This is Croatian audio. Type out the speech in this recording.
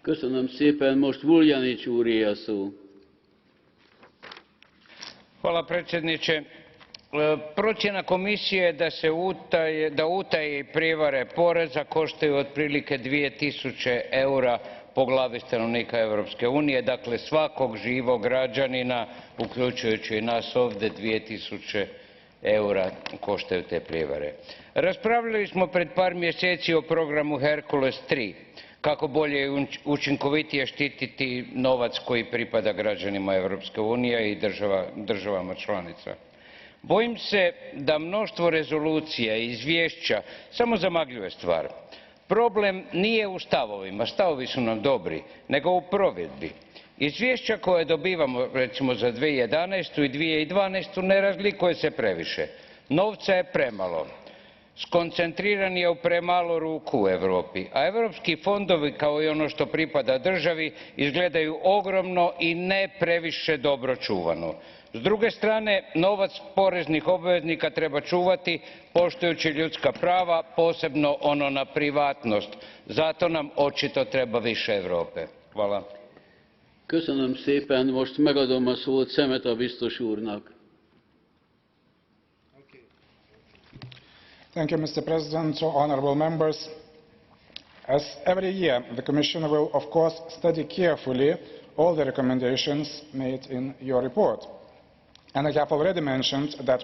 Köszönöm szépen, most Vuljanić úré a szó. Hvala predsjedniče. Procjena komisije je da utaje i prijevare poreza koštaju otprilike 2000 eura po glavi stanovnika Europske unije, dakle svakog živog građanina, uključujući i nas ovdje, 2000 eura koštaju te prijevare. Raspravljali smo pred par mjeseci o programu Hercules III, kako bolje i učinkovitije štititi novac koji pripada građanima Europske unije i državama članica. Bojim se da mnoštvo rezolucija i izvješća samo zamagljuje stvar. Problem nije u stavovima, stavovi su nam dobri, nego u provedbi. Izvješća koje dobivamo recimo za 2011. i 2012. ne razlikuje se previše. Novca je premalo. Skoncentriran je u premalo ruku u Europi, a europski fondovi, kao i ono što pripada državi, izgledaju ogromno i ne previše dobro čuvano. S druge strane, novac poreznih obveznika treba čuvati poštujući ljudska prava, posebno ono na privatnost. Zato nam očito treba više Europe. Hvala. Köszönöm szépen, most megadom a szót Semeta biztos úrnak. Thank you, Mr. President, honourable members. As every year, the Commission will, of course, study carefully all the recommendations made in your report. And I have already mentioned that